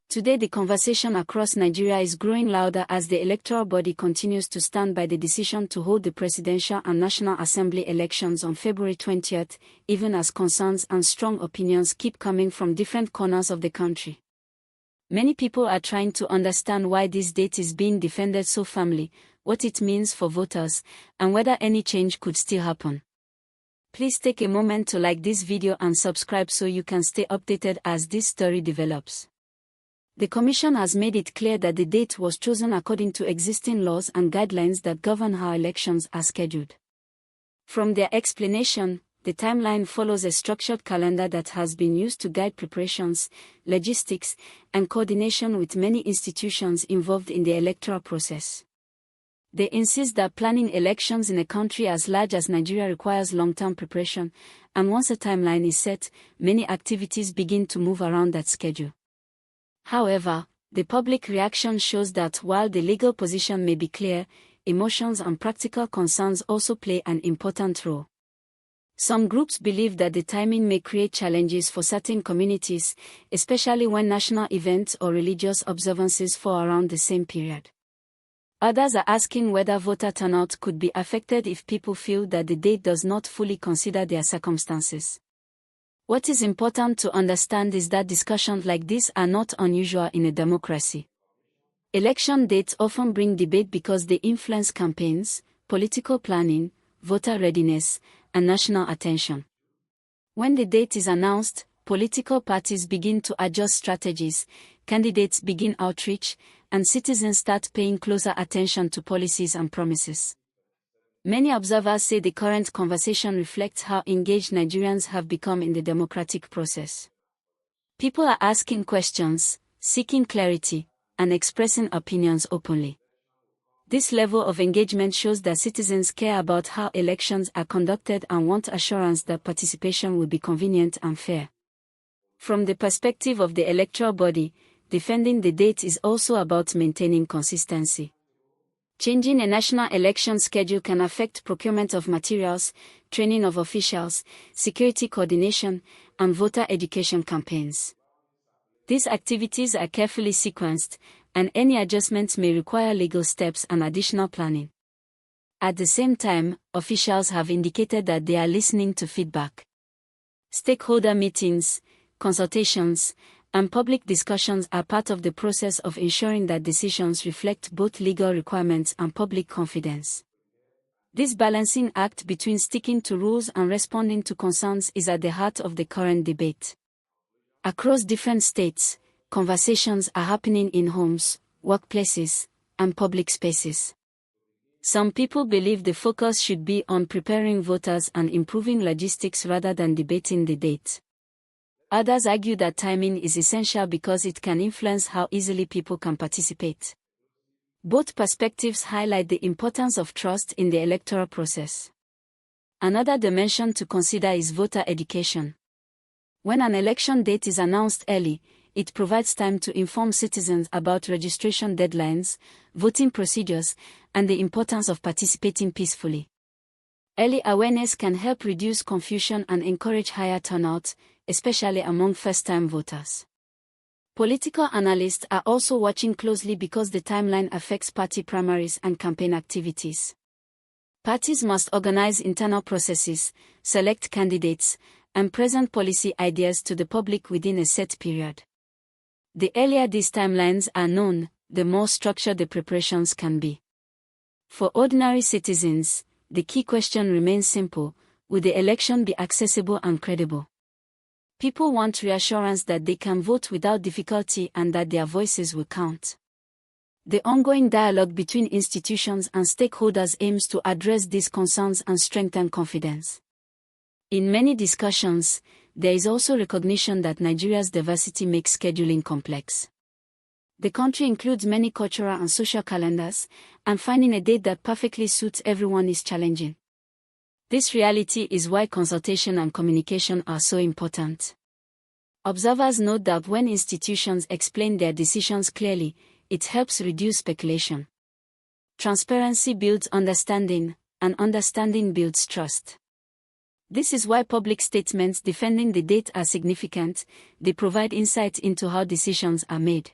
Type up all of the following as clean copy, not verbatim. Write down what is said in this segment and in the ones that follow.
Today the conversation across Nigeria is growing louder as the electoral body continues to stand by the decision to hold the presidential and National Assembly elections on February 20th, even as concerns and strong opinions keep coming from different corners of the country. Many people are trying to understand why this date is being defended so firmly, what it means for voters, and whether any change could still happen. Please take a moment to like this video and subscribe so you can stay updated as this story develops. The Commission has made it clear that the date was chosen according to existing laws and guidelines that govern how elections are scheduled. From their explanation, the timeline follows a structured calendar that has been used to guide preparations, logistics, and coordination with many institutions involved in the electoral process. They insist that planning elections in a country as large as Nigeria requires long-term preparation, and once a timeline is set, many activities begin to move around that schedule. However, the public reaction shows that while the legal position may be clear, emotions and practical concerns also play an important role. Some groups believe that the timing may create challenges for certain communities, especially when national events or religious observances fall around the same period. Others are asking whether voter turnout could be affected if people feel that the date does not fully consider their circumstances. What is important to understand is that discussions like this are not unusual in a democracy. Election dates often bring debate because they influence campaigns, political planning, voter readiness, and national attention. When the date is announced, political parties begin to adjust strategies, candidates begin outreach, and citizens start paying closer attention to policies and promises. Many observers say the current conversation reflects how engaged Nigerians have become in the democratic process. People are asking questions, seeking clarity, and expressing opinions openly. This level of engagement shows that citizens care about how elections are conducted and want assurance that participation will be convenient and fair. From the perspective of the electoral body, defending the date is also about maintaining consistency. Changing a national election schedule can affect procurement of materials, training of officials, security coordination, and voter education campaigns. These activities are carefully sequenced, and any adjustments may require legal steps and additional planning. At the same time, officials have indicated that they are listening to feedback. Stakeholder meetings, consultations, and public discussions are part of the process of ensuring that decisions reflect both legal requirements and public confidence. This balancing act between sticking to rules and responding to concerns is at the heart of the current debate. Across different states, conversations are happening in homes, workplaces, and public spaces. Some people believe the focus should be on preparing voters and improving logistics rather than debating the date. Others argue that timing is essential because it can influence how easily people can participate. Both perspectives highlight the importance of trust in the electoral process. Another dimension to consider is voter education. When an election date is announced early, it provides time to inform citizens about registration deadlines, voting procedures, and the importance of participating peacefully. Early awareness can help reduce confusion and encourage higher turnout, especially among first-time voters. Political analysts are also watching closely because the timeline affects party primaries and campaign activities. Parties must organize internal processes, select candidates, and present policy ideas to the public within a set period. The earlier these timelines are known, the more structured the preparations can be. For ordinary citizens, the key question remains simple: will the election be accessible and credible? People want reassurance that they can vote without difficulty and that their voices will count. The ongoing dialogue between institutions and stakeholders aims to address these concerns and strengthen confidence. In many discussions, there is also recognition that Nigeria's diversity makes scheduling complex. The country includes many cultural and social calendars, and finding a date that perfectly suits everyone is challenging. This reality is why consultation and communication are so important. Observers note that when institutions explain their decisions clearly, it helps reduce speculation. Transparency builds understanding, and understanding builds trust. This is why public statements defending the date are significant. They provide insight into how decisions are made.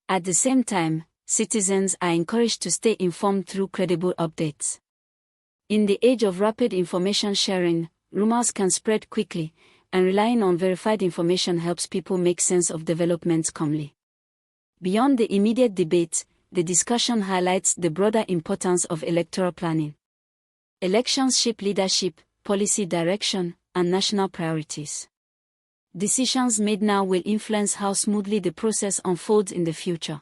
At the same time, citizens are encouraged to stay informed through credible updates. In the age of rapid information sharing, rumors can spread quickly, and relying on verified information helps people make sense of developments calmly. Beyond the immediate debate, the discussion highlights the broader importance of electoral planning. Elections shape leadership, policy direction, and national priorities. Decisions made now will influence how smoothly the process unfolds in the future.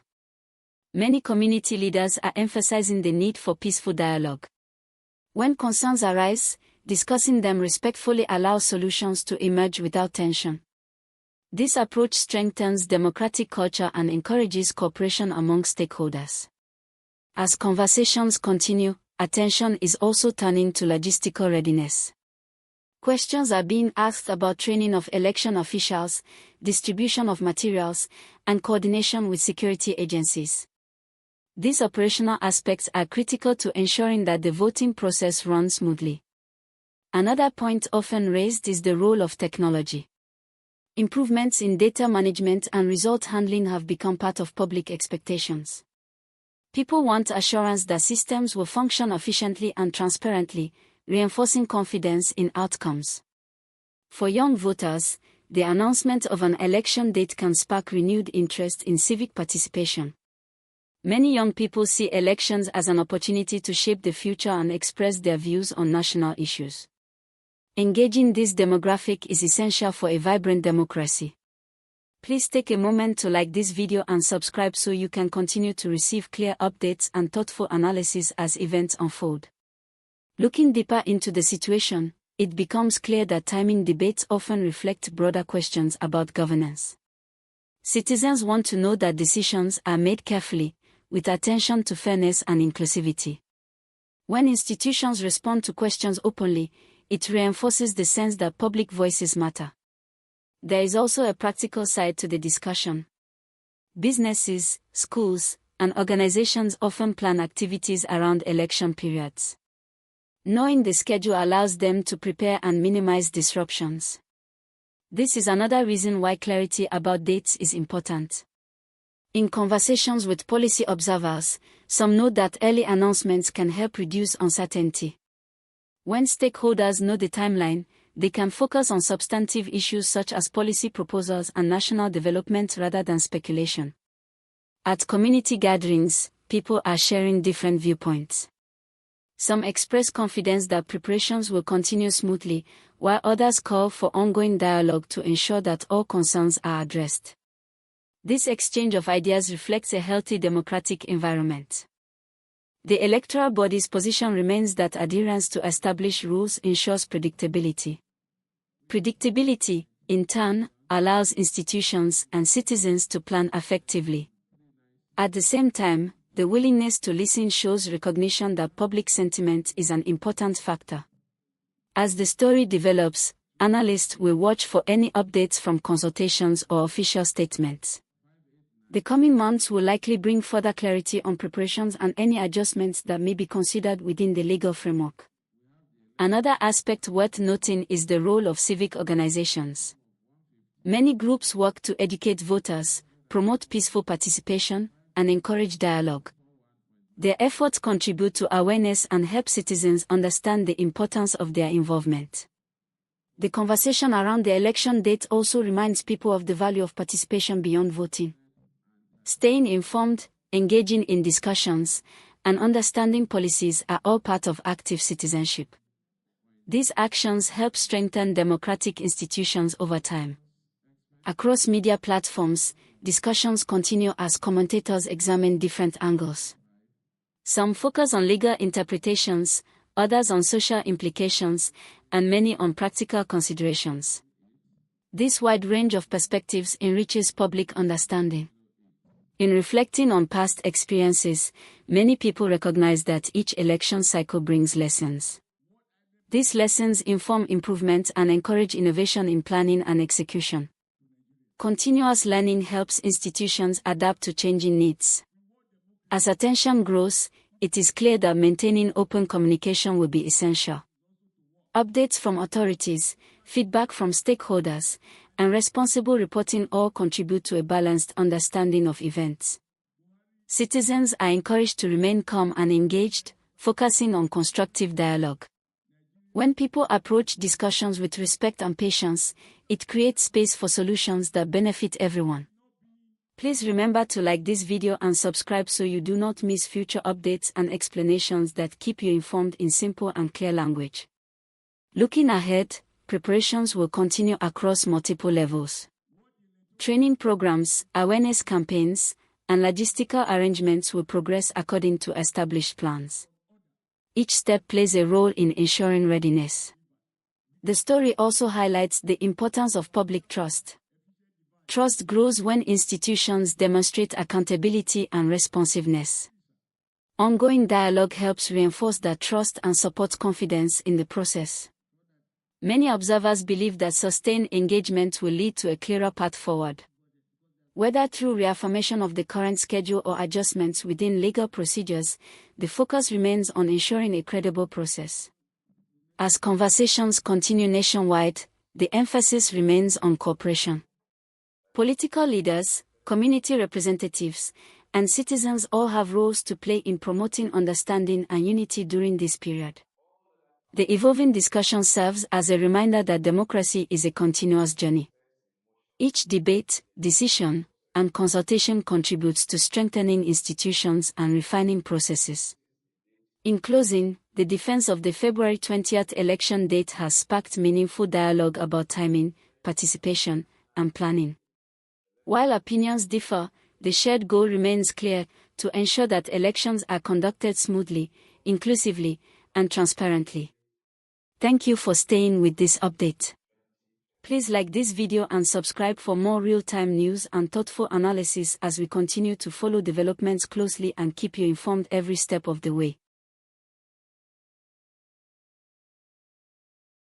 Many community leaders are emphasizing the need for peaceful dialogue. When concerns arise, discussing them respectfully allows solutions to emerge without tension. This approach strengthens democratic culture and encourages cooperation among stakeholders. As conversations continue, attention is also turning to logistical readiness. Questions are being asked about training of election officials, distribution of materials, and coordination with security agencies. These operational aspects are critical to ensuring that the voting process runs smoothly. Another point often raised is the role of technology. Improvements in data management and result handling have become part of public expectations. People want assurance that systems will function efficiently and transparently, reinforcing confidence in outcomes. For young voters, the announcement of an election date can spark renewed interest in civic participation. Many young people see elections as an opportunity to shape the future and express their views on national issues. Engaging this demographic is essential for a vibrant democracy. Please take a moment to like this video and subscribe so you can continue to receive clear updates and thoughtful analysis as events unfold. Looking deeper into the situation, it becomes clear that timing debates often reflect broader questions about governance. Citizens want to know that decisions are made carefully, with attention to fairness and inclusivity. When institutions respond to questions openly, it reinforces the sense that public voices matter. There is also a practical side to the discussion. Businesses, schools, and organizations often plan activities around election periods. Knowing the schedule allows them to prepare and minimize disruptions. This is another reason why clarity about dates is important. In conversations with policy observers, some note that early announcements can help reduce uncertainty. When stakeholders know the timeline, they can focus on substantive issues such as policy proposals and national development rather than speculation. At community gatherings, people are sharing different viewpoints. Some express confidence that preparations will continue smoothly, while others call for ongoing dialogue to ensure that all concerns are addressed. This exchange of ideas reflects a healthy democratic environment. The electoral body's position remains that adherence to established rules ensures predictability. Predictability, in turn, allows institutions and citizens to plan effectively. At the same time, the willingness to listen shows recognition that public sentiment is an important factor. As the story develops, analysts will watch for any updates from consultations or official statements. The coming months will likely bring further clarity on preparations and any adjustments that may be considered within the legal framework. Another aspect worth noting is the role of civic organizations. Many groups work to educate voters, promote peaceful participation, and encourage dialogue. Their efforts contribute to awareness and help citizens understand the importance of their involvement. The conversation around the election date also reminds people of the value of participation beyond voting. Staying informed, engaging in discussions, and understanding policies are all part of active citizenship. These actions help strengthen democratic institutions over time. Across media platforms, discussions continue as commentators examine different angles. Some focus on legal interpretations, others on social implications, and many on practical considerations. This wide range of perspectives enriches public understanding. In reflecting on past experiences, many people recognize that each election cycle brings lessons. These lessons inform improvement and encourage innovation in planning and execution. Continuous learning helps institutions adapt to changing needs. As attention grows, it is clear that maintaining open communication will be essential. Updates from authorities, feedback from stakeholders, and responsible reporting all contribute to a balanced understanding of events. Citizens are encouraged to remain calm and engaged, focusing on constructive dialogue. When people approach discussions with respect and patience, it creates space for solutions that benefit everyone. Please remember to like this video and subscribe so you do not miss future updates and explanations that keep you informed in simple and clear language. Looking ahead, preparations will continue across multiple levels. Training programs, awareness campaigns, and logistical arrangements will progress according to established plans. Each step plays a role in ensuring readiness. The story also highlights the importance of public trust. Trust grows when institutions demonstrate accountability and responsiveness. Ongoing dialogue helps reinforce that trust and support confidence in the process. Many observers believe that sustained engagement will lead to a clearer path forward. Whether through reaffirmation of the current schedule or adjustments within legal procedures, the focus remains on ensuring a credible process. As conversations continue nationwide, the emphasis remains on cooperation. Political leaders, community representatives, and citizens all have roles to play in promoting understanding and unity during this period. The evolving discussion serves as a reminder that democracy is a continuous journey. Each debate, decision, and consultation contributes to strengthening institutions and refining processes. In closing, the defense of the February 20th election date has sparked meaningful dialogue about timing, participation, and planning. While opinions differ, the shared goal remains clear: to ensure that elections are conducted smoothly, inclusively, and transparently. Thank you for staying with this update. Please like this video and subscribe for more real-time news and thoughtful analysis as we continue to follow developments closely and keep you informed every step of the way.